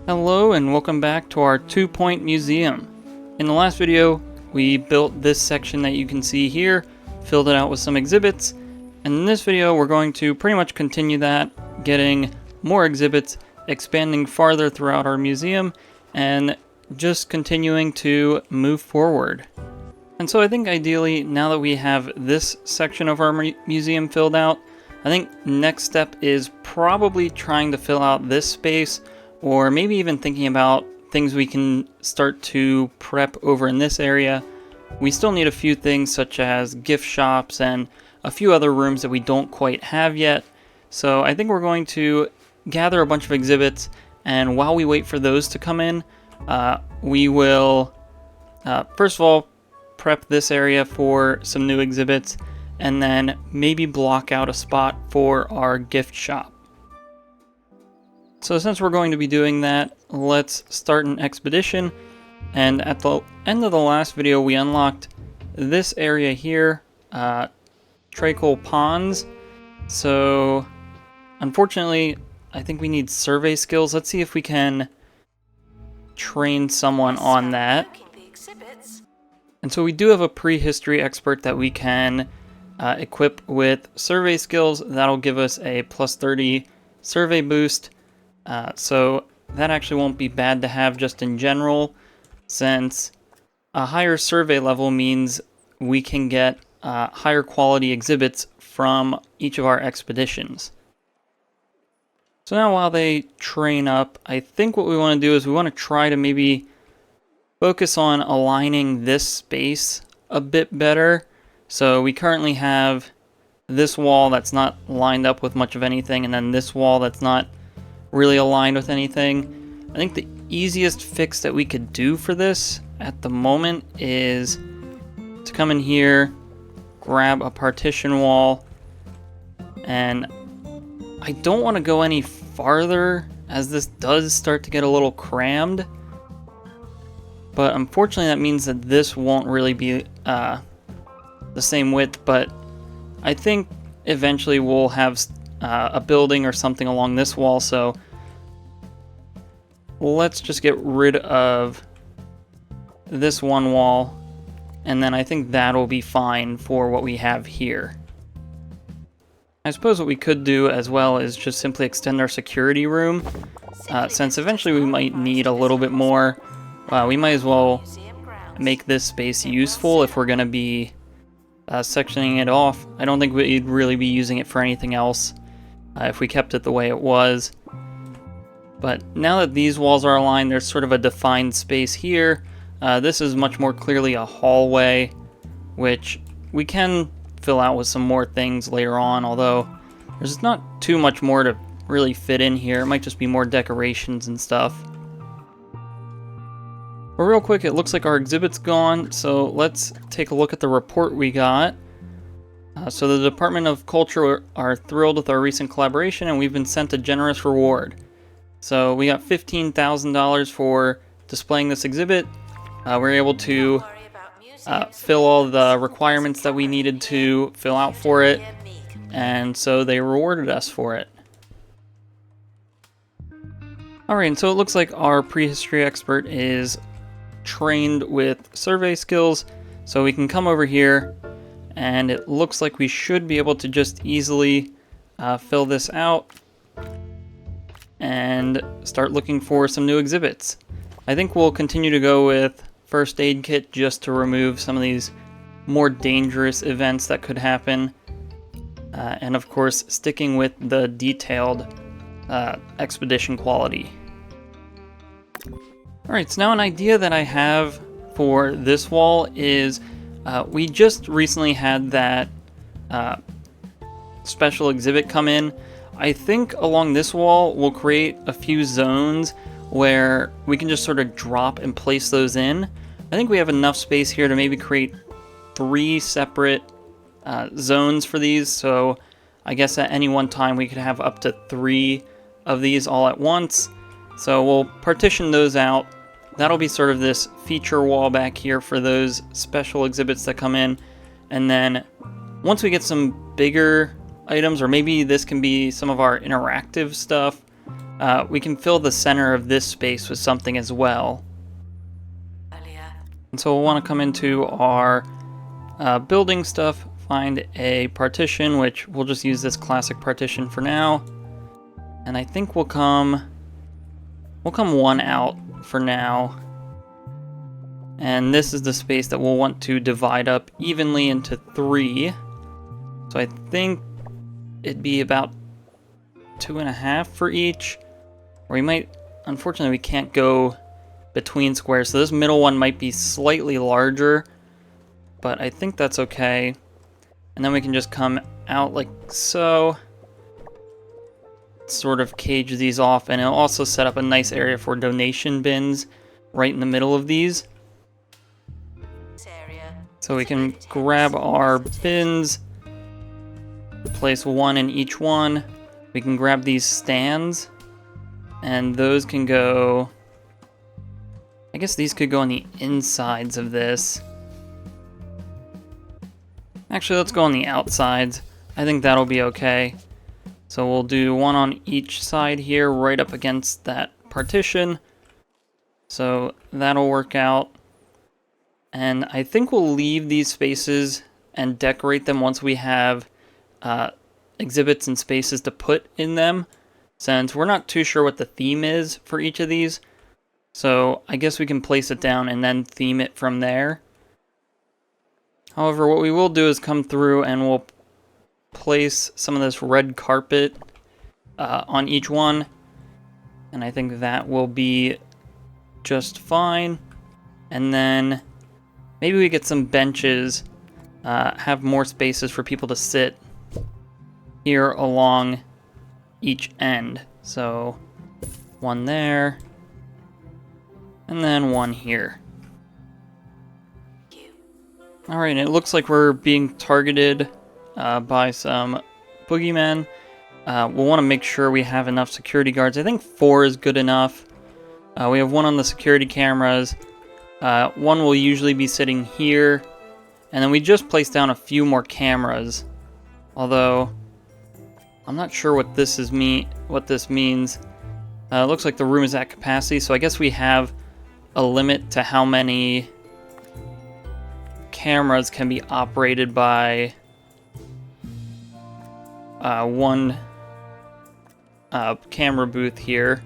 Hello and welcome back to our 2-point museum. In the last video, we built this section that you can see here, filled it out with some exhibits, and in this video we're going to pretty much continue that, getting more exhibits, expanding farther throughout our museum, and just continuing to move forward. And so I think ideally, now that we have this section of our museum filled out, I think next step is probably trying to fill out this space, or maybe even thinking about things we can start to prep over in this area. We still need a few things such as gift shops and a few other rooms that we don't quite have yet. So I think we're going to gather a bunch of exhibits, and while we wait for those to come in, we will first of all prep this area for some new exhibits, and then maybe block out a spot for our gift shop. So since we're going to be doing that, let's start an expedition. And at the end of the last video, we unlocked this area here, Treacherous Ponds. So unfortunately, I think we need survey skills. Let's see if we can train someone on that. And so we do have a prehistory expert that we can equip with survey skills. That'll give us a plus 30 survey boost. So that actually won't be bad to have just in general, since a higher survey level means we can get higher quality exhibits from each of our expeditions. So now while they train up, I think what we want to do is we want to try to maybe focus on aligning this space a bit better. So we currently have this wall that's not lined up with much of anything, and then this wall that's not really aligned with anything. I think the easiest fix that we could do for this at the moment is to come in here, grab a partition wall, and I don't want to go any farther as this does start to get a little crammed. But unfortunately that means that this won't really be the same width, but I think eventually we'll have a building or something along this wall, so let's just get rid of this one wall, and then I think that'll be fine for what we have here. I suppose what we could do as well is just simply extend our security room, since eventually we might need a little bit more. We might as well make this space useful if we're going to be sectioning it off. I don't think we'd really be using it for anything else if we kept it the way it was. But now that these walls are aligned, there's sort of a defined space here. This is much more clearly a hallway, which we can fill out with some more things later on, although there's not too much more to really fit in here. It might just be more decorations and stuff. But real quick, it looks like our exhibit's gone, so let's take a look at the report we got. So the Department of Culture are thrilled with our recent collaboration, and we've been sent a generous reward. So we got $15,000 for displaying this exhibit. We're able to fill all the requirements that we needed to fill out for it, and so they rewarded us for it. Alright, and so it looks like our prehistory expert is trained with survey skills, so we can come over here, and it looks like we should be able to just easily fill this out and start looking for some new exhibits. I think we'll continue to go with first aid kit just to remove some of these more dangerous events that could happen, and of course sticking with the detailed expedition quality. Alright, so now an idea that I have for this wall is we just recently had that special exhibit come in. I think along this wall we'll create a few zones where we can just sort of drop and place those in. I think we have enough space here to maybe create 3 separate zones for these, so I guess at any one time we could have up to 3 of these all at once. So we'll partition those out. That'll be sort of this feature wall back here for those special exhibits that come in. And then once we get some bigger items, or maybe this can be some of our interactive stuff, we can fill the center of this space with something as well. And so we'll want to come into our building stuff, find a partition, which we'll just use this classic partition for now. And I think we'll come one out for now. And this is the space that we'll want to divide up evenly into 3. So I think it'd be about 2.5 for each. Or we might, unfortunately we can't go between squares, so this middle one might be slightly larger, but I think that's okay. And then we can just come out like so, sort of cage these off, and it'll also set up a nice area for donation bins right in the middle of these. So we can grab our bins, place one in each one. We can grab these stands, and those can go, I guess these could go on the insides of this. Actually, let's go on the outsides. I think that'll be okay. So we'll do one on each side here, right up against that partition. So that'll work out. And I think we'll leave these spaces and decorate them once we have exhibits and spaces to put in them, since we're not too sure what the theme is for each of these. So I guess we can place it down and then theme it from there. However, what we will do is come through and we'll place some of this red carpet on each one. And I think that will be just fine. And then maybe we get some benches, have more spaces for people to sit here along each end. So one there, and then one here. Alright, it looks like we're being targeted by some boogeymen. We'll want to make sure we have enough security guards. I think 4 is good enough. We have one on the security cameras. One will usually be sitting here. And then we just placed down a few more cameras. Although, I'm not sure what this means. It looks like the room is at capacity, so I guess we have a limit to how many cameras can be operated by one camera booth here.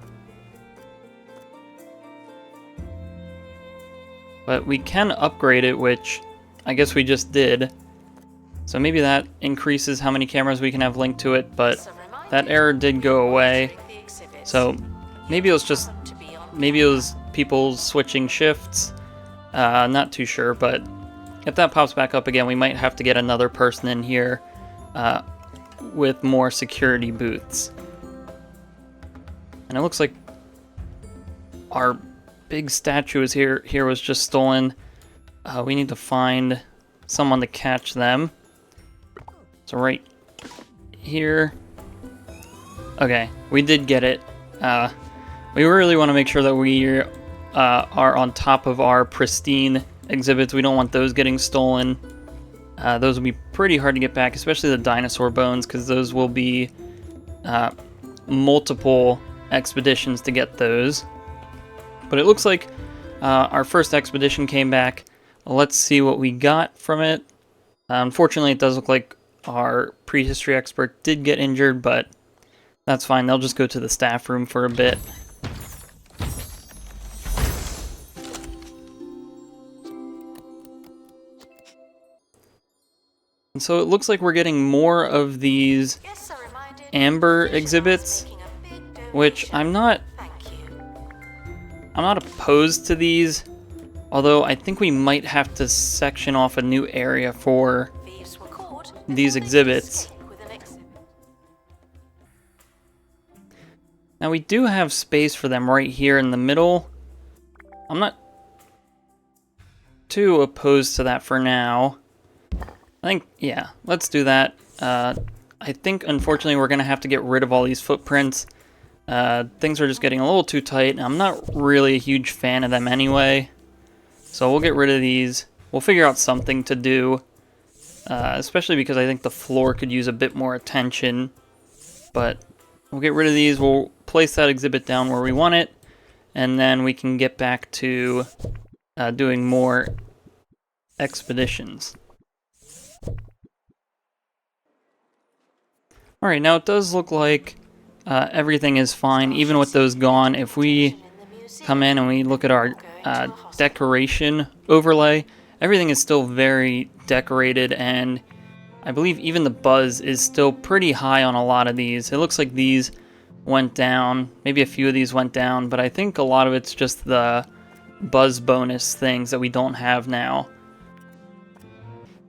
But we can upgrade it, which I guess we just did. So maybe that increases how many cameras we can have linked to it, but that error did go away. So maybe it was people switching shifts. Not too sure, but if that pops back up again, we might have to get another person in here with more security booths. And it looks like our big statue is here was just stolen. We need to find someone to catch them. So right here. Okay, we did get it. We really want to make sure that we are on top of our pristine exhibits. We don't want those getting stolen. Those will be pretty hard to get back, especially the dinosaur bones, because those will be multiple expeditions to get those. But it looks like our first expedition came back. Let's see what we got from it. Unfortunately, it does look like our prehistory expert did get injured, but that's fine. They'll just go to the staff room for a bit. And so it looks like we're getting more of these amber exhibits, which I'm not opposed to these, although I think we might have to section off a new area for these exhibits. Now we do have space for them right here in the middle. I'm not too opposed to that for now. I think, yeah, let's do that. I think, unfortunately, we're going to have to get rid of all these footprints. Things are just getting a little too tight, and I'm not really a huge fan of them anyway. So we'll get rid of these. We'll figure out something to do, especially because I think the floor could use a bit more attention. But we'll get rid of these. We'll place that exhibit down where we want it, and then we can get back to doing more expeditions. Alright, now it does look like everything is fine, even with those gone. If we come in and we look at our decoration overlay, everything is still very decorated, and I believe even the buzz is still pretty high on a lot of these. It looks like these went down, maybe a few of these went down, but I think a lot of it's just the buzz bonus things that we don't have now.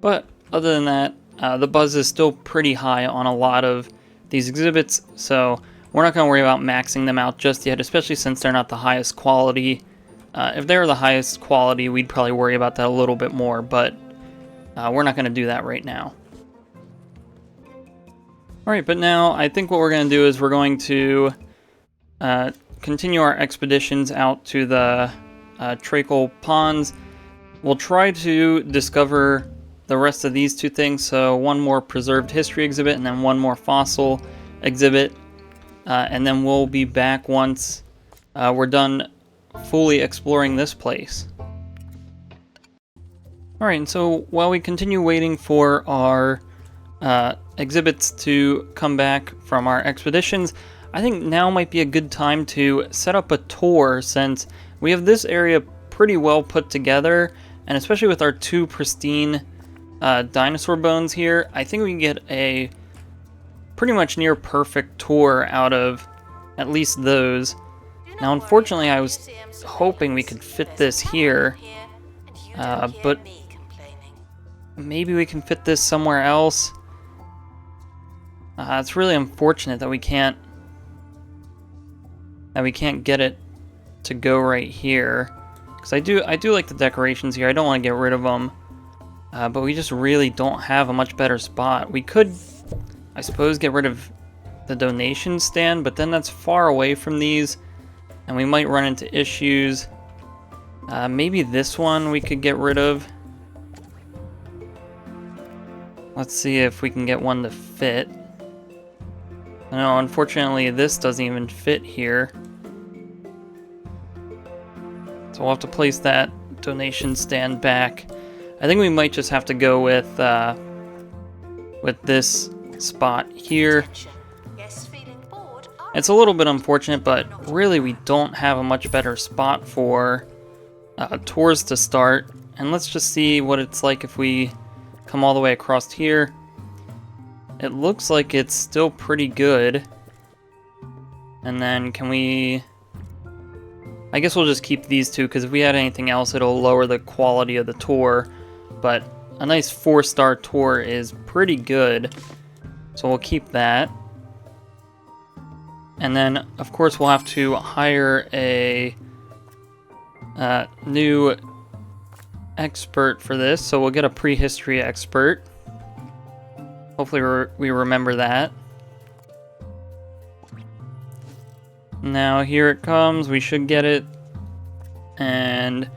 But other than that, the buzz is still pretty high on a lot of these exhibits, so we're not going to worry about maxing them out just yet, especially since they're not the highest quality. If they were the highest quality, we'd probably worry about that a little bit more, but we're not going to do that right now. Alright, but now I think what we're going to do is we're going to continue our expeditions out to the Treacherous ponds. We'll try to discover the rest of these two things, so one more preserved history exhibit and then one more fossil exhibit, and then we'll be back once we're done fully exploring this place. Alright, and so while we continue waiting for our exhibits to come back from our expeditions, I think now might be a good time to set up a tour, since we have this area pretty well put together, and especially with our two pristine dinosaur bones here, I think we can get a pretty much near perfect tour out of at least those. Now unfortunately I was hoping we could fit this here, but maybe we can fit this somewhere else. It's really unfortunate that we can't get it to go right here, because I do like the decorations here. I don't want to get rid of them, but we just really don't have a much better spot. We could, I suppose, get rid of the donation stand, but then that's far away from these, and we might run into issues. Maybe this one we could get rid of. Let's see if we can get one to fit. No, unfortunately this doesn't even fit here. So we'll have to place that donation stand back. I think we might just have to go with this spot here. It's a little bit unfortunate, but really we don't have a much better spot for tours to start. And let's just see what it's like if we come all the way across here. It looks like it's still pretty good. And then can we... I guess we'll just keep these two, because if we add anything else it'll lower the quality of the tour. But a nice 4-star tour is pretty good, so we'll keep that. And then of course we'll have to hire a new expert for this, so we'll get a prehistory expert. Hopefully we remember that. Now here it comes, we should get it, and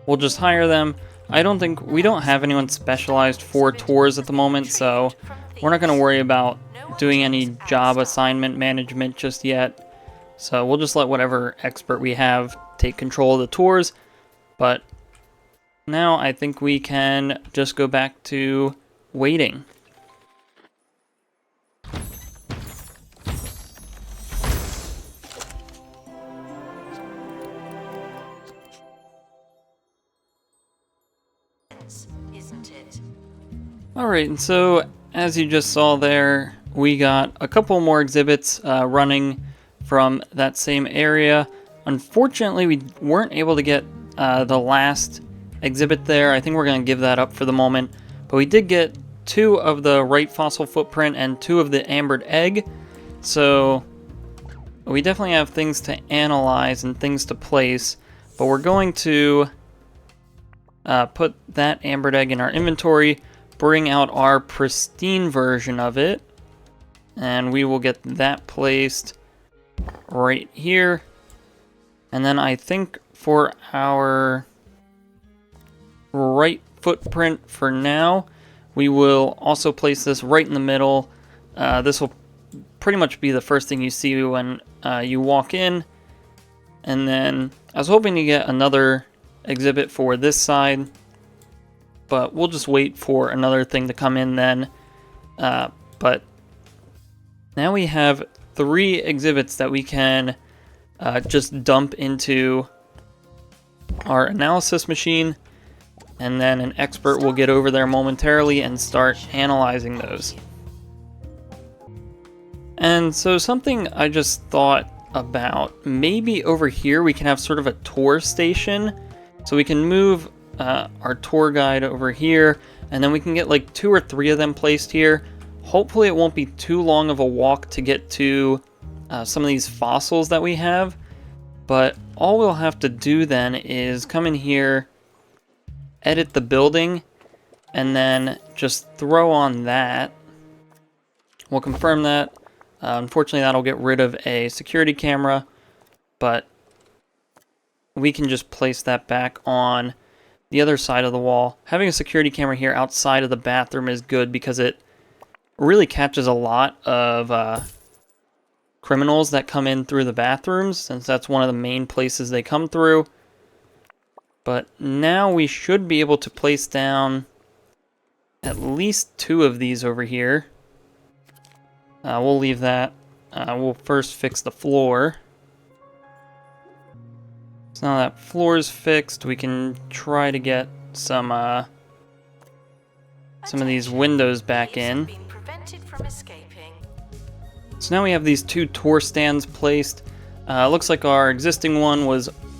we'll just hire them. We don't have anyone specialized for tours at the moment, so we're not going to worry about doing any job assignment management just yet. So we'll just let whatever expert we have take control of the tours. But now I think we can just go back to waiting. Alright, and so as you just saw there, we got a couple more exhibits running from that same area. Unfortunately, we weren't able to get the last exhibit there. I think we're going to give that up for the moment. But we did get 2 of the right fossil footprint and 2 of the ambered egg. So we definitely have things to analyze and things to place. But we're going to put that ambered egg in our inventory, bring out our pristine version of it, and we will get that placed right here. And then I think for our right footprint for now, we will also place this right in the middle. This will pretty much be the first thing you see when you walk in. And then I was hoping to get another exhibit for this side, but we'll just wait for another thing to come in then. But now we have 3 exhibits that we can just dump into our analysis machine, and then an expert will get over there momentarily and start analyzing those. And so something I just thought about, maybe over here we can have sort of a tour station. So we can move our tour guide over here, and then we can get like 2 or 3 of them placed here. Hopefully it won't be too long of a walk to get to some of these fossils that we have. But all we'll have to do then is come in here, edit the building, and then just throw on that. We'll confirm that. Unfortunately, that'll get rid of a security camera, but we can just place that back on the other side of the wall. Having a security camera here outside of the bathroom is good because it really catches a lot of criminals that come in through the bathrooms, since that's one of the main places they come through. But now we should be able to place down at least 2 of these over here. We'll leave that. We'll first fix the floor. So now that floor is fixed, we can try to get some of these windows back in. So now we have these 2 tour stands placed. Looks like our existing one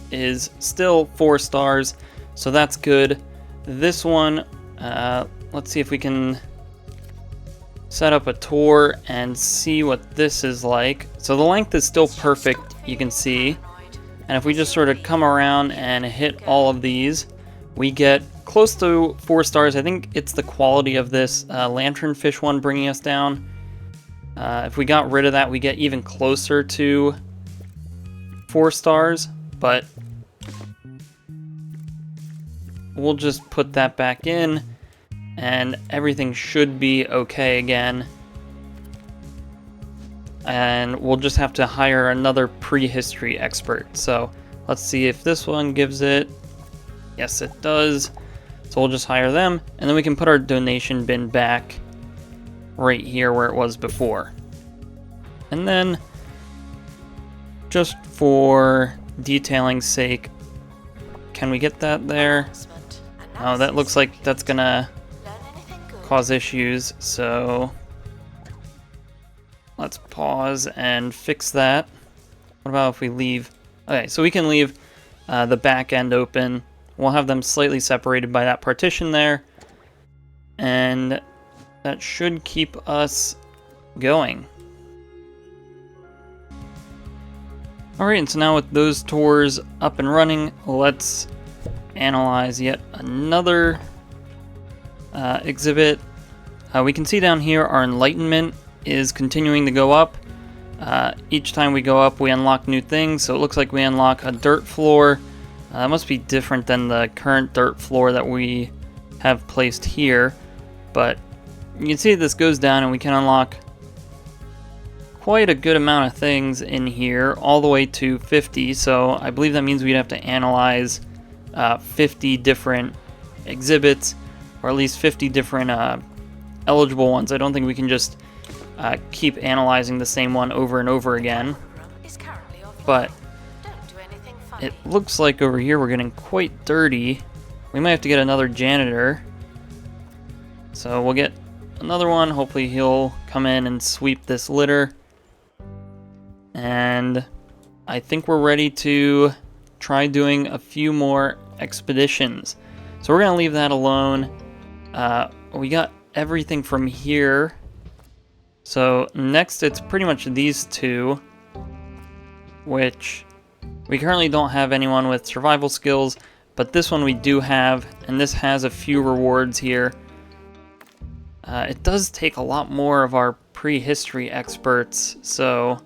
is still 4 stars, so that's good. This one, let's see if we can set up a tour and see what this is like. So the length is still perfect, you can see. And if we just sort of come around and hit all of these, we get close to 4 stars. I think it's the quality of this lanternfish one bringing us down. If we got rid of that, we get even closer to 4 stars, but we'll just put that back in, and everything should be okay again. And we'll just have to hire another prehistory expert. So let's see if this one gives it. Yes, it does. So we'll just hire them, and then we can put our donation bin back right here where it was before. And then, just for detailing's sake, can we get that there? Oh, that looks like that's gonna cause issues, so let's pause and fix that. What about if we leave? Okay, so we can leave the back end open. We'll have them slightly separated by that partition there, and that should keep us going. Alright, and so now with those tours up and running, let's analyze yet another exhibit. We can see down here our enlightenment is continuing to go up. Each time we go up, we unlock new things. So it looks like we unlock a dirt floor. That must be different than the current dirt floor that we have placed here. But you can see this goes down, and we can unlock quite a good amount of things in here, all the way to 50. So I believe that means we'd have to analyze 50 different exhibits, or at least 50 different eligible ones. I don't think we can just keep analyzing the same one over and over again. But it looks like over here we're getting quite dirty. We might have to get another janitor. So we'll get another one. Hopefully he'll come in and sweep this litter. And I think we're ready to try doing a few more expeditions. So we're going to leave that alone. We got everything from here. So next it's pretty much these 2, which we currently don't have anyone with survival skills, but this one we do have, and this has a few rewards here. It does take a lot more of our prehistory experts, so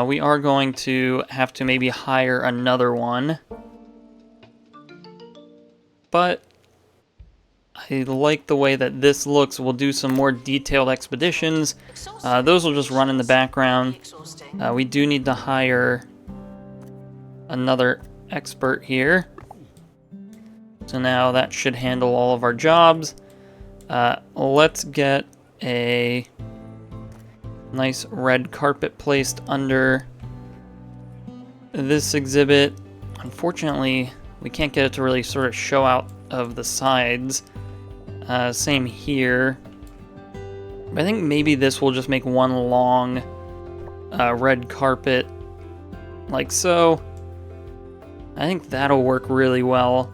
we are going to have to maybe hire another one. But I I like the way that this looks. We'll do some more detailed expeditions. Those will just run in the background. We do need to hire another expert here. So now that should handle all of our jobs. Let's get a nice red carpet placed under this exhibit. Unfortunately, we can't get it to really sort of show out of the sides. Same here. But I think maybe this will just make one long red carpet like so. I think that'll work really well.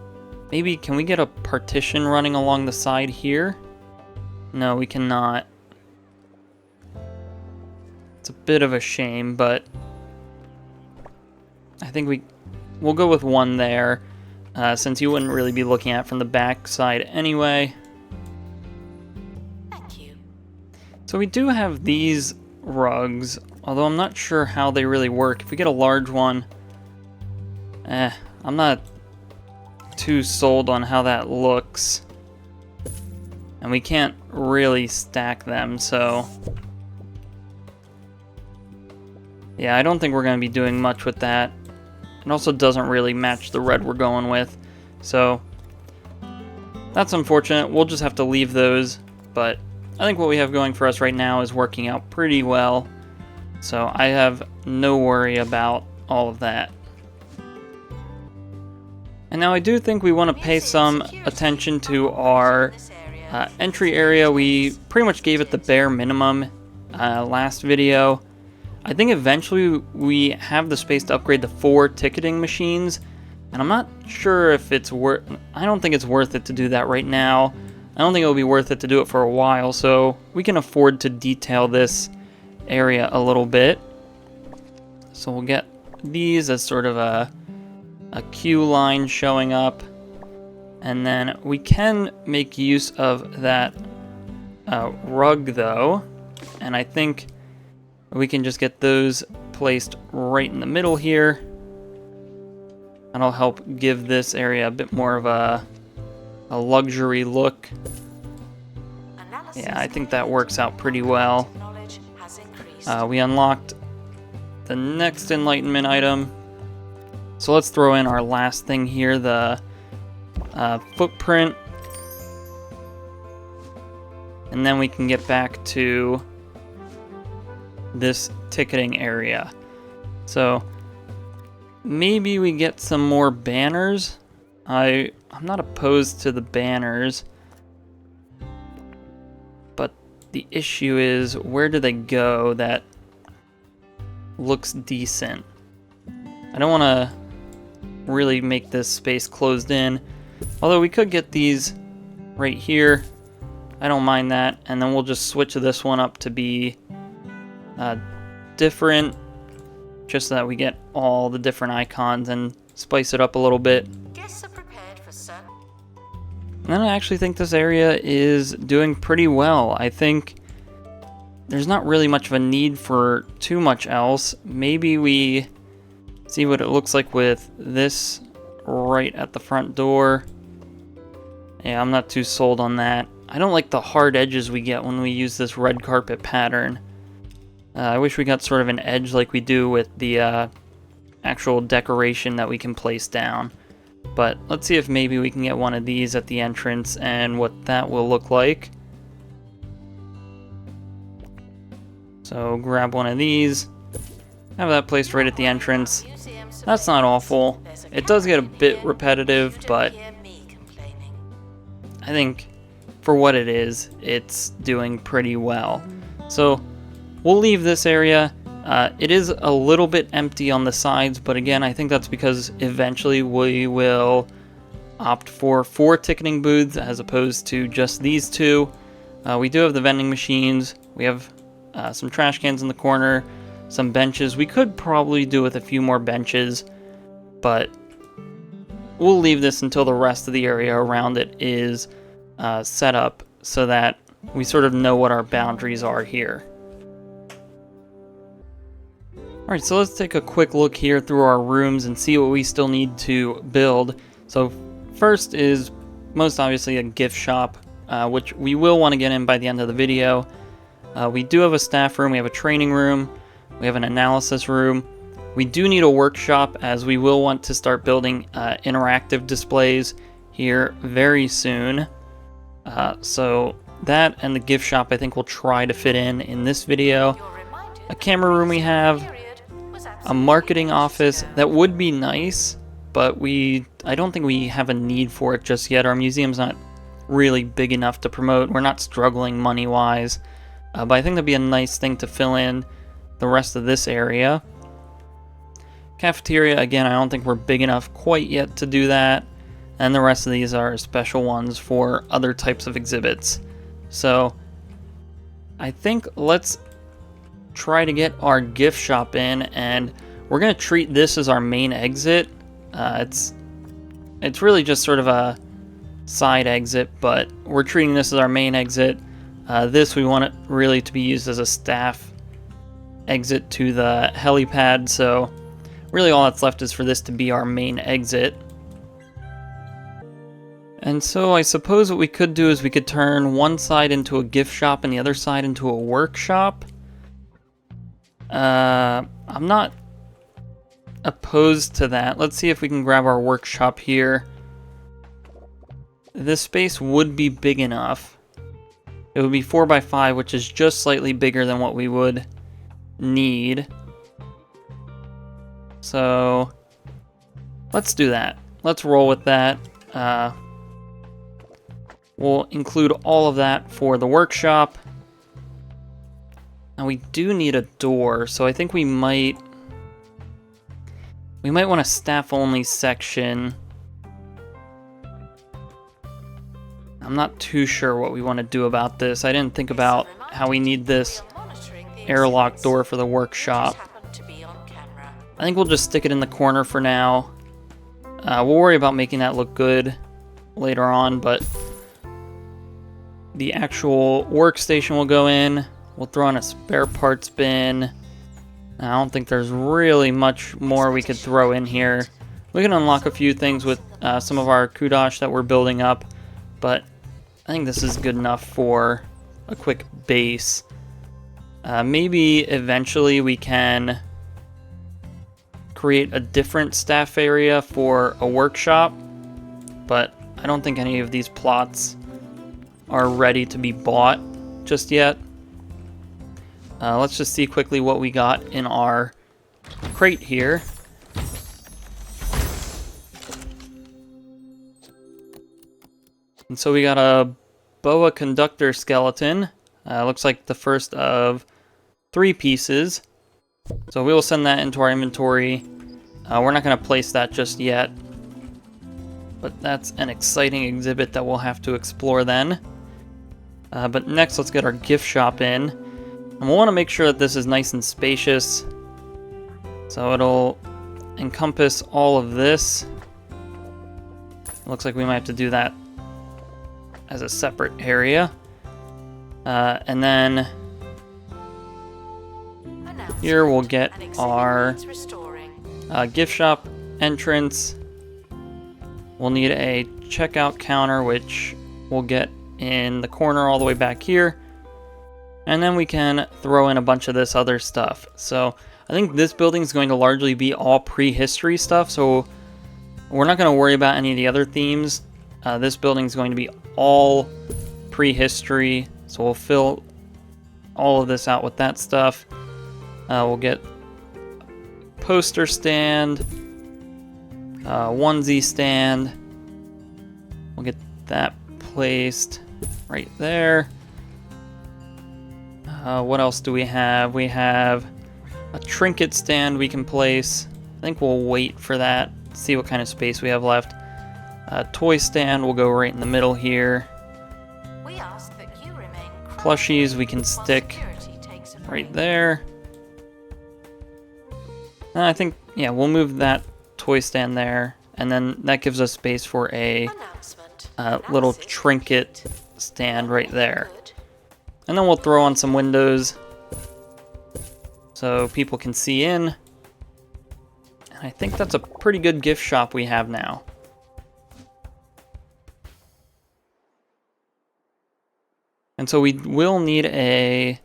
Maybe, can we get a partition running along the side here? No, we cannot. It's a bit of a shame, but I think we'll go with one there, since you wouldn't really be looking at it from the back side anyway. Thank you. So we do have these rugs, although I'm not sure how they really work. If we get a large one, I'm not too sold on how that looks. And we can't really stack them, so yeah, I don't think we're going to be doing much with that. It also doesn't really match the red we're going with, so that's unfortunate. We'll just have to leave those, but I think what we have going for us right now is working out pretty well, so I have no worry about all of that. And now I do think we want to pay some attention to our entry area. We pretty much gave it the bare minimum last video. I think eventually we have the space to upgrade the 4 ticketing machines, and I'm not sure if it's I don't think it's worth it to do that right now. I don't think it'll be worth it to do it for a while, so we can afford to detail this area a little bit. So we'll get these as sort of a queue line showing up, and then we can make use of that rug though, and I think we can just get those placed right in the middle here. That'll help give this area a bit more of a luxury look. Yeah, I think that works out pretty well. We unlocked the next enlightenment item. So let's throw in our last thing here, the footprint. And then we can get back to this ticketing area. So maybe we get some more banners. I'm not opposed to the banners, but the issue is, where do they go that looks decent? I don't want to really make this space closed in, although we could get these right here. I don't mind that, and then we'll just switch this one up to be different, just so that we get all the different icons and spice it up a little bit. Guests are prepared for certain. And then I actually think this area is doing pretty well. I think there's not really much of a need for too much else. Maybe we see what it looks like with this right at the front door. Yeah, I'm not too sold on that. I don't like the hard edges we get when we use this red carpet pattern. I wish we got sort of an edge like we do with the actual decoration that we can place down. But let's see if maybe we can get one of these at the entrance and what that will look like. So grab one of these, have that placed right at the entrance. That's not awful. It does get a bit repetitive, but I think for what it is, it's doing pretty well. So we'll leave this area. It is a little bit empty on the sides, but again, I think that's because eventually we will opt for 4 ticketing booths as opposed to just these 2. We do have the vending machines. We have some trash cans in the corner, some benches. We could probably do with a few more benches, but we'll leave this until the rest of the area around it is set up so that we sort of know what our boundaries are here. Alright, so let's take a quick look here through our rooms and see what we still need to build. So first is most obviously a gift shop. which we will want to get in by the end of the video. We do have a staff room, we have a training room, we have an analysis room. We do need a workshop, as we will want to start building interactive displays here very soon. So that and the gift shop I think we'll try to fit in this video. A camera room we have, a marketing office that would be nice, but I don't think we have a need for it just yet. Our museum's not really big enough to promote. We're not struggling money-wise, but I think that'd be a nice thing to fill in the rest of this area. Cafeteria, again, I don't think we're big enough quite yet to do that. And the rest of these are special ones for other types of exhibits. So I think let's try to get our gift shop in, and we're going to treat this as our main exit. It's really just sort of a side exit, but we're treating this as our main exit. This we want it really to be used as a staff exit to the helipad, so really all that's left is for this to be our main exit. And so I suppose what we could do is we could turn one side into a gift shop and the other side into a workshop. I'm not opposed to that. Let's see if we can grab our workshop here. This space would be big enough. It would be 4x5, which is just slightly bigger than what we would need. So let's do that. Let's roll with that. We'll include all of that for the workshop. Now we do need a door, so I think we might want a staff-only section. I'm not too sure what we want to do about this. I didn't think about how we need this airlock door for the workshop. I think we'll just stick it in the corner for now. We'll worry about making that look good later on, but the actual workstation will go in. We'll throw in a spare parts bin. I don't think there's really much more we could throw in here. We can unlock a few things with some of our kudosh that we're building up, but I think this is good enough for a quick base. Maybe eventually we can create a different staff area for a workshop, but I don't think any of these plots are ready to be bought just yet. Let's just see quickly what we got in our crate here. And so we got a boa conductor skeleton. Looks like the first of 3 pieces. So we will send that into our inventory. We're not going to place that just yet, but that's an exciting exhibit that we'll have to explore then. But next, let's get our gift shop in. And we'll want to make sure that this is nice and spacious. So it'll encompass all of this. It looks like we might have to do that as a separate area. And then here we'll get our gift shop entrance. We'll need a checkout counter, which we'll get in the corner all the way back here. And then we can throw in a bunch of this other stuff. So I think this building is going to largely be all prehistory stuff, so we're not going to worry about any of the other themes. This building is going to be all prehistory, so we'll fill all of this out with that stuff. We'll get poster stand, onesie stand. We'll get that placed right there. What else do we have? We have a trinket stand we can place. I think we'll wait for that, see what kind of space we have left. Toy stand will go right in the middle here. We ask that you remain Plushies we can stick right there. And I think, yeah, we'll move that toy stand there, and then that gives us space for a little trinket stand right there. And then we'll throw on some windows so people can see in. And I think that's a pretty good gift shop we have now. And so we will need a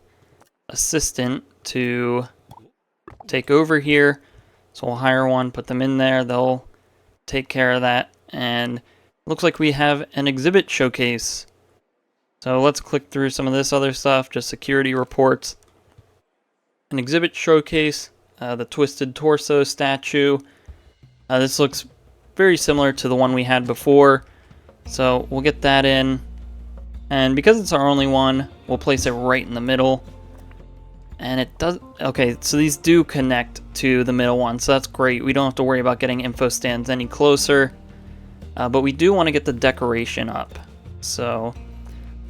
assistant to take over here. So we'll hire one, put them in there, they'll take care of that. And it looks like we have an exhibit showcase. So let's click through some of this other stuff, just security reports. An exhibit showcase, the twisted torso statue. This looks very similar to the one we had before. So we'll get that in. And because it's our only one, we'll place it right in the middle. And it does, okay, so these do connect to the middle one, so that's great. We don't have to worry about getting info stands any closer. But we do want to get the decoration up. So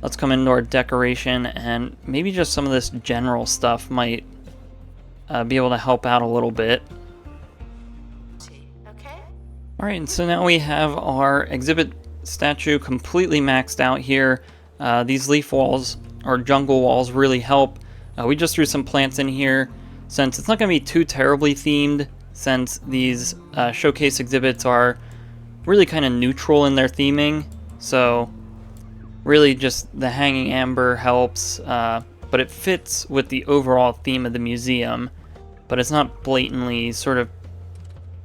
let's come into our decoration, and maybe just some of this general stuff might be able to help out a little bit. Alright, and so now we have our exhibit statue completely maxed out here. These leaf walls, or jungle walls, really help. We just threw some plants in here, since it's not going to be too terribly themed, since these showcase exhibits are really kind of neutral in their theming. So really just the hanging amber helps, but it fits with the overall theme of the museum, but it's not blatantly sort of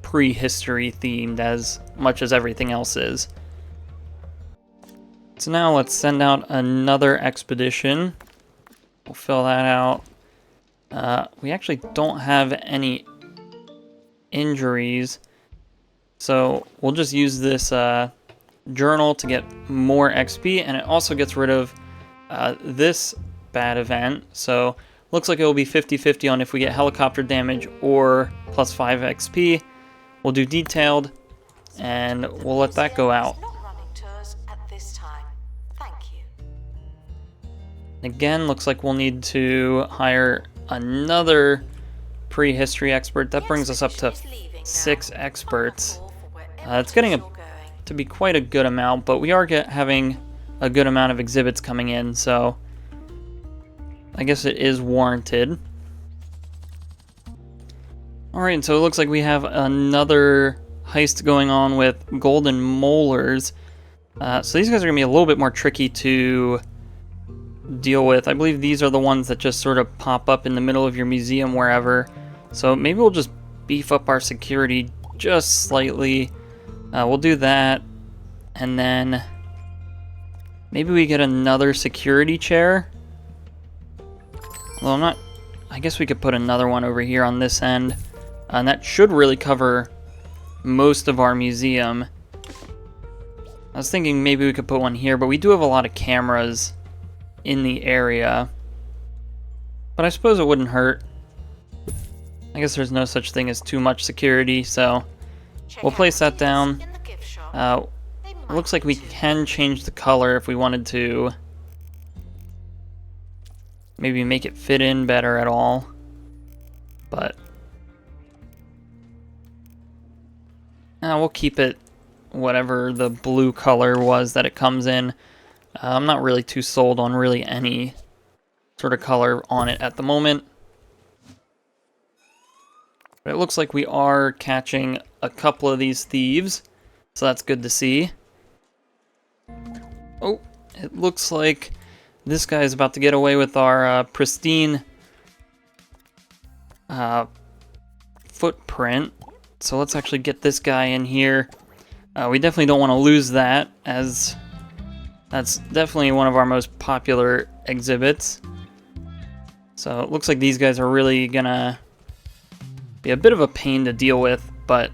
prehistory themed as much as everything else is. So now let's send out another expedition. We'll fill that out. We actually don't have any injuries, so we'll just use this journal to get more XP, and it also gets rid of this bad event. So looks like it will be 50-50 on if we get helicopter damage or plus 5 XP. We'll do detailed, and we'll let that go out. Again, looks like we'll need to hire another prehistory expert. That brings us up to 6 experts. It's getting to be quite a good amount, but we are having a good amount of exhibits coming in, so I guess it is warranted. Alright, so it looks like we have another heist going on with golden molars. So these guys are going to be a little bit more tricky to deal with. I believe these are the ones that just sort of pop up in the middle of your museum wherever. So maybe we'll just beef up our security just slightly. We'll do that, and then maybe we get another security chair. Well, I guess we could put another one over here on this end, and that should really cover most of our museum. I was thinking maybe we could put one here, but we do have a lot of cameras in the area, but I suppose it wouldn't hurt. I guess there's no such thing as too much security, so we'll place that down. It looks like we can change the color if we wanted to. Maybe make it fit in better at all, but we'll keep it whatever the blue color was that it comes in. I'm not really too sold on really any sort of color on it at the moment. But it looks like we are catching a couple of these thieves, so that's good to see. Oh, it looks like this guy is about to get away with our pristine footprint. So let's actually get this guy in here. We definitely don't want to lose that, as that's definitely one of our most popular exhibits. So it looks like these guys are really gonna be a bit of a pain to deal with, but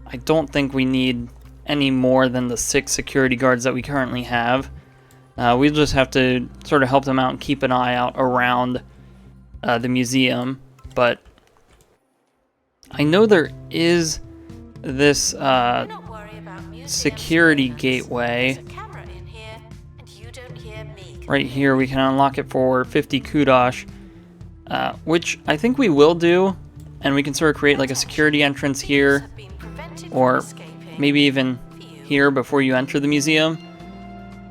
I don't think we need any more than the 6 security guards that we currently have. We'll just have to sort of help them out and keep an eye out around the museum. But I know there is this security gateway right here. We can unlock it for 50 kudosh, which I think we will do, and we can sort of create like a security entrance here, or maybe even here before you enter the museum.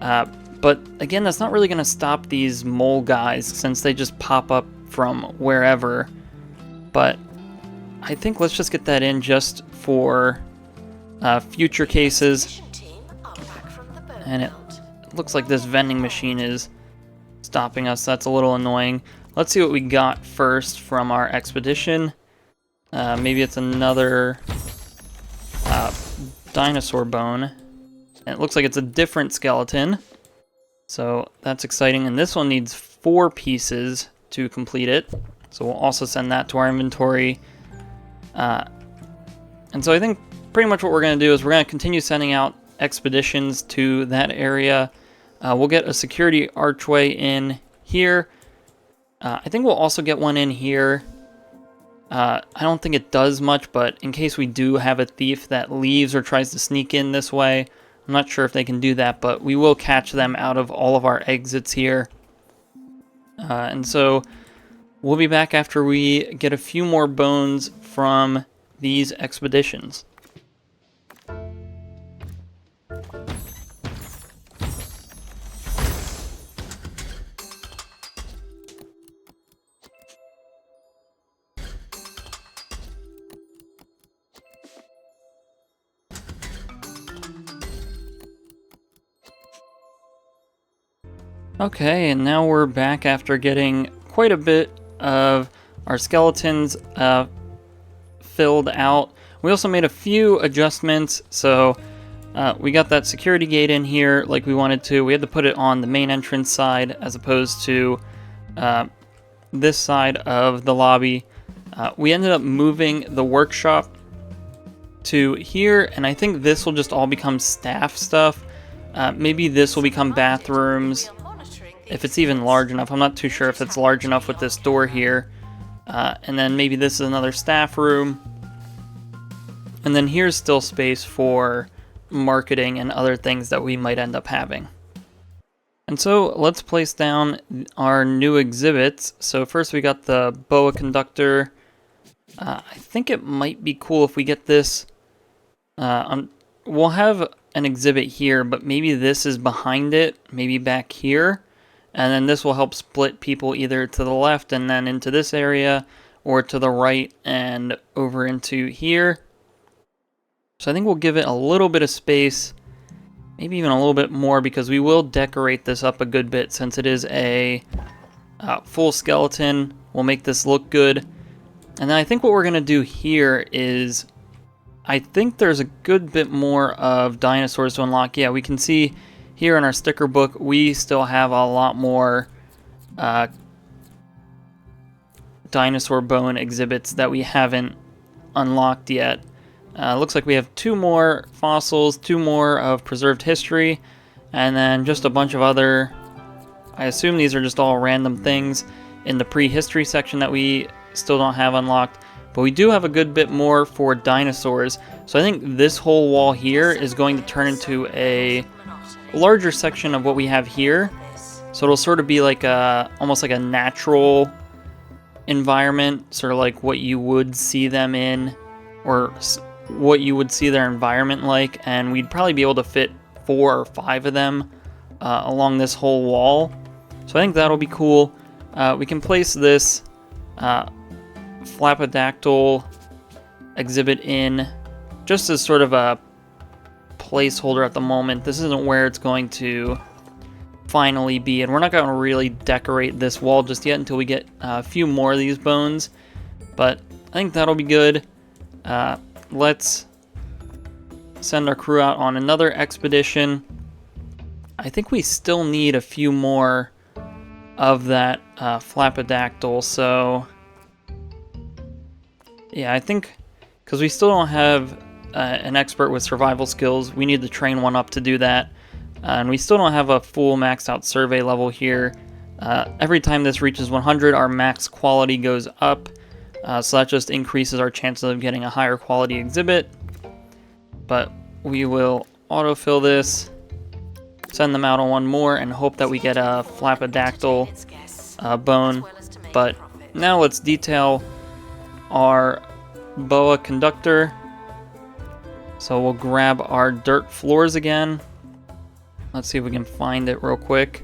But again, that's not really going to stop these mole guys, since they just pop up from wherever. But I think let's just get that in just for future cases. And it looks like this vending machine is stopping us. That's a little annoying. Let's see what we got first from our expedition. Maybe it's another dinosaur bone. And it looks like it's a different skeleton. So that's exciting. And this one needs 4 pieces to complete it. So we'll also send that to our inventory. And so I think pretty much what we're going to do is we're going to continue sending out expeditions to that area. We'll get a security archway in here. I think we'll also get one in here. I don't think it does much, but in case we do have a thief that leaves or tries to sneak in this way, I'm not sure if they can do that, but we will catch them out of all of our exits here. And so we'll be back after we get a few more bones from these expeditions. Okay, and now we're back after getting quite a bit of our skeletons filled out. We also made a few adjustments, so we got that security gate in here like we wanted to. We had to put it on the main entrance side as opposed to this side of the lobby. We ended up moving the workshop to here, and I think this will just all become staff stuff. Maybe this will become bathrooms. If it's even large enough. I'm not too sure if it's large enough with this door here. And then maybe this is another staff room. And then here's still space for marketing and other things that we might end up having. And so let's place down our new exhibits. So first we got the boa conductor. I think it might be cool if we get this. We'll have an exhibit here, but maybe this is behind it, maybe back here. And then this will help split people either to the left and then into this area, or to the right and over into here. So I think we'll give it a little bit of space, maybe even a little bit more, because we will decorate this up a good bit since it is a full skeleton. We'll make this look good. And then I think what we're going to do here is, I think there's a good bit more of dinosaurs to unlock. Yeah, we can see here in our sticker book, we still have a lot more dinosaur bone exhibits that we haven't unlocked yet. Looks like we have 2 more fossils, 2 more of preserved history, and then just a bunch of other, I assume these are just all random things in the prehistory section that we still don't have unlocked. But we do have a good bit more for dinosaurs. So I think this whole wall here is going to turn into a larger section of what we have here. So it'll sort of be like almost like a natural environment, sort of like what you would see them in, or what you would see their environment like. And we'd probably be able to fit 4 or 5 of them along this whole wall. So I think that'll be cool. We can place this Flapodactyl exhibit in just as sort of a placeholder at the moment. This isn't where it's going to finally be, and we're not going to really decorate this wall just yet until we get a few more of these bones, but I think that'll be good. Let's send our crew out on another expedition. I think we still need a few more of that Flapodactyl, so yeah, I think because we still don't have an expert with survival skills, we need to train one up to do that. And we still don't have a full maxed out survey level here. Every time this reaches 100, our max quality goes up. So that just increases our chances of getting a higher quality exhibit. But we will autofill this, send them out on one more, and hope that we get a Flapodactyl bone. But now let's detail our boa conductor. So we'll grab our dirt floors again. Let's see if we can find it real quick.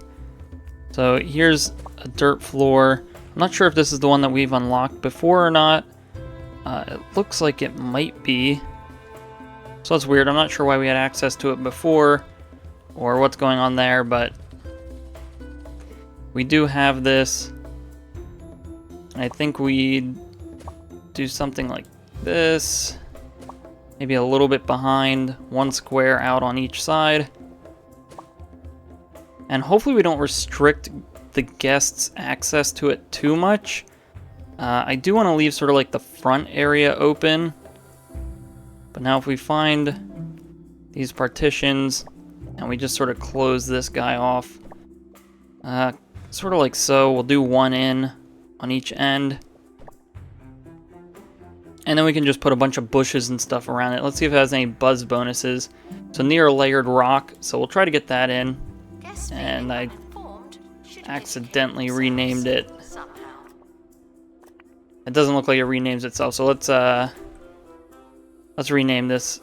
So here's a dirt floor. I'm not sure if this is the one that we've unlocked before or not. It looks like it might be. So that's weird. I'm not sure why we had access to it before. or what's going on there, but we do have this. I think we do something like this, maybe a little bit behind, one square out on each side. And hopefully we don't restrict the guests' access to it too much. I do want to leave sort of like the front area open. But now if we find these partitions and we just sort of close this guy off, sort of like so, we'll do one in on each end. And then we can just put a bunch of bushes and stuff around it. Let's see if it has any buzz bonuses. So near layered rock, so we'll try to get that in. And I accidentally renamed it. It doesn't look like it renames itself, so let's rename this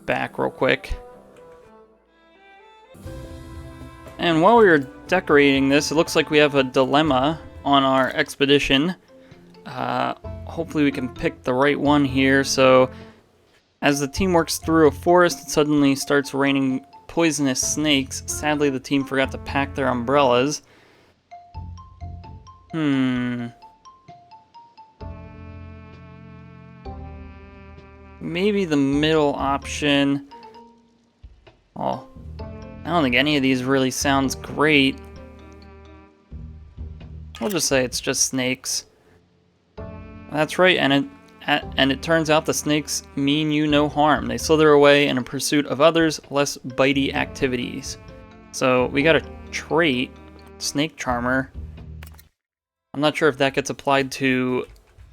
back real quick. And while we were decorating this, it looks like we have a dilemma on our expedition. Hopefully we can pick the right one here. So as the team works through a forest, it suddenly starts raining poisonous snakes. Sadly, the team forgot to pack their umbrellas. Maybe the middle option. Oh, I don't think any of these really sounds great. We'll just say it's just snakes. That's right, and it turns out the snakes mean you no harm. They slither away in pursuit of others, less bitey activities. So we got a trait, Snake Charmer. I'm not sure if that gets applied to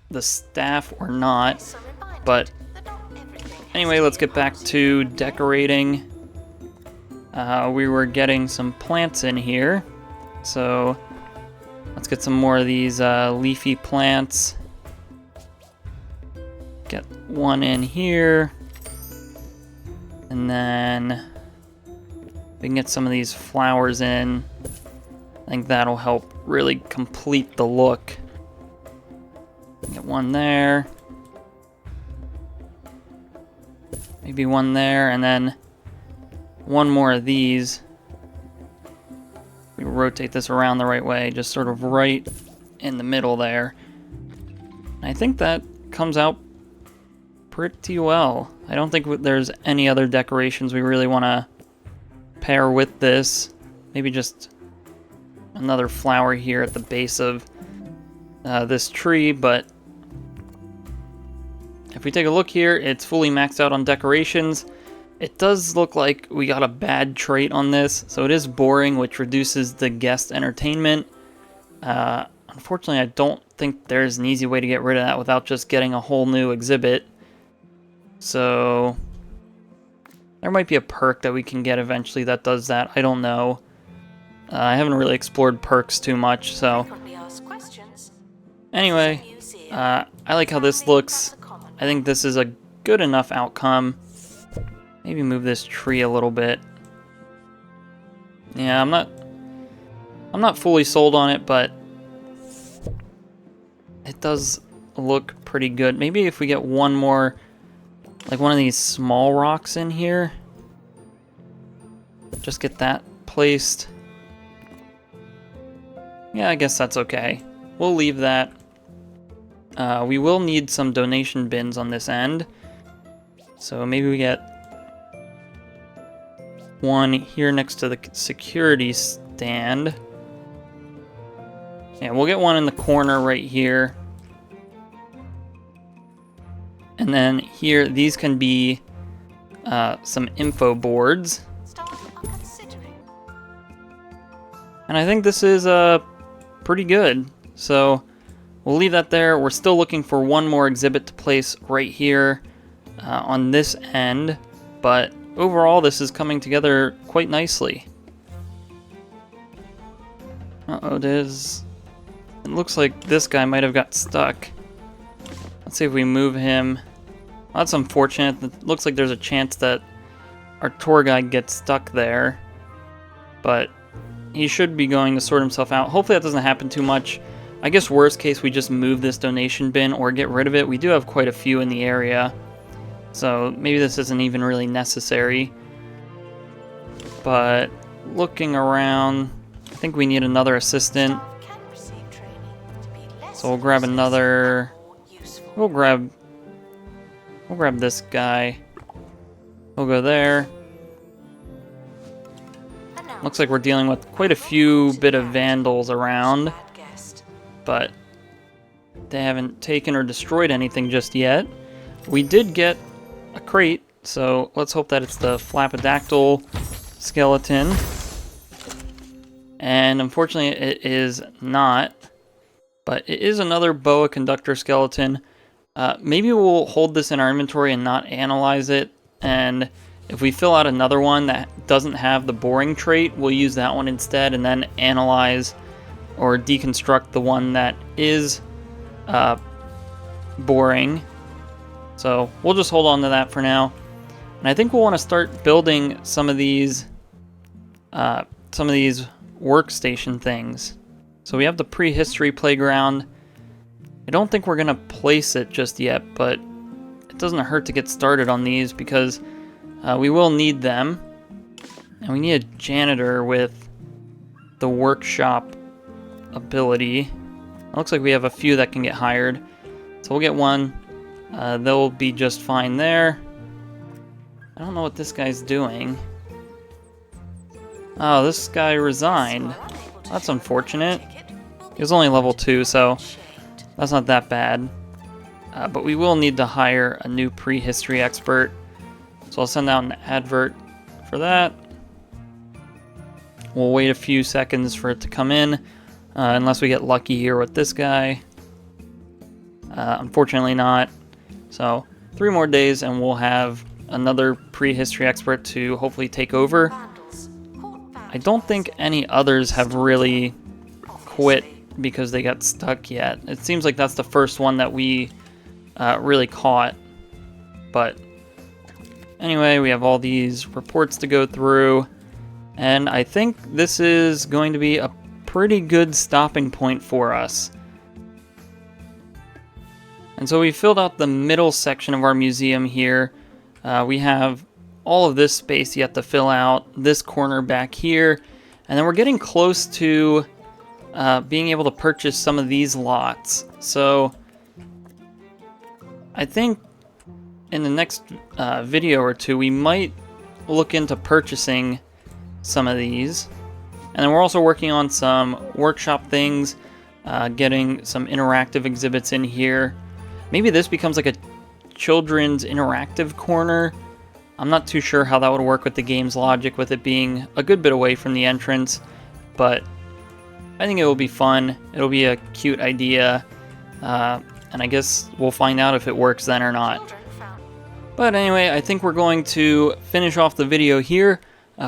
the staff or not, but anyway, let's get back to decorating. We were getting some plants in here, so let's get some more of these leafy plants. Get one in here, and then we can get some of these flowers in. I think that'll help really complete the look. Get one there, maybe one there, and then one more of these. We rotate this around the right way, just sort of right in the middle there. I think that comes out pretty well. I don't think there's any other decorations we really want to pair with this. Maybe just another flower here at the base of this tree, but if we take a look here, it's fully maxed out on decorations. It does look like we got a bad trait on this, so it is boring, which reduces the guest entertainment. Unfortunately, I don't think there's an easy way to get rid of that without just getting a whole new exhibit. So there might be a perk that we can get eventually that does that. I don't know. I haven't really explored perks too much, so anyway, I like how this looks. I think this is a good enough outcome. Maybe move this tree a little bit. Yeah, I'm not fully sold on it, but it does look pretty good. Maybe if we get one more, like one of these small rocks in here, just get that placed. Yeah, I guess that's okay. We'll leave that. We will need some donation bins on this end, so maybe we get one here next to the security stand. Yeah, we'll get one in the corner right here. And then here, these can be some info boards. And I think this is pretty good. So we'll leave that there. We're still looking for one more exhibit to place right here on this end. But overall, this is coming together quite nicely. Uh-oh, it looks like this guy might have got stuck. Let's see if we move him. Well, that's unfortunate. It looks like there's a chance that our tour guide gets stuck there. But he should be going to sort himself out. Hopefully that doesn't happen too much. I guess worst case, we just move this donation bin or get rid of it. We do have quite a few in the area, so maybe this isn't even really necessary. But looking around, I think we need another assistant. Staff can receive training to be less So we'll grab useless another. and more useful. We'll grab this guy. We'll go there. Looks like we're dealing with quite a few bit of vandals around, Bad guest. but they haven't taken or destroyed anything just yet. We did get a crate, so let's hope that it's the Flapodactyl skeleton. And unfortunately it is not, but it is another boa conductor skeleton. Maybe we'll hold this in our inventory and not analyze it, and if we fill out another one that doesn't have the boring trait, we'll use that one instead and then analyze or deconstruct the one that is boring. So we'll just hold on to that for now. And I think we'll want to start building some of these workstation things. So we have the prehistory playground. I don't think we're going to place it just yet, but it doesn't hurt to get started on these because we will need them. And we need a janitor with the workshop ability. It looks like we have a few that can get hired. So we'll get one. They'll be just fine there. I don't know what this guy's doing. Oh, this guy resigned. That's unfortunate. He was only level 2, so that's not that bad. But we will need to hire a new prehistory expert. So I'll send out an advert for that. We'll wait a few seconds for it to come in, unless we get lucky here with this guy. Unfortunately not. So 3 more days and we'll have another prehistory expert to hopefully take over. I don't think any others have really quit because they got stuck yet. It seems like that's the first one that we really caught. But anyway, we have all these reports to go through, and I think this is going to be a pretty good stopping point for us. And so we filled out the middle section of our museum here. We have all of this space yet to fill out, this corner back here, and then we're getting close to being able to purchase some of these lots. So I think in the next video or two, we might look into purchasing some of these. And then we're also working on some workshop things, getting some interactive exhibits in here. Maybe this becomes like a children's interactive corner. I'm not too sure how that would work with the game's logic, with it being a good bit away from the entrance, but I think it will be fun. It'll be a cute idea, and I guess we'll find out if it works then or not. But anyway, I think we're going to finish off the video here.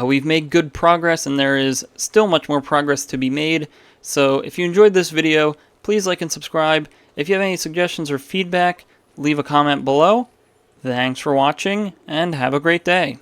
We've made good progress, and there is still much more progress to be made. So if you enjoyed this video, please like and subscribe. If you have any suggestions or feedback, leave a comment below. Thanks for watching, and have a great day.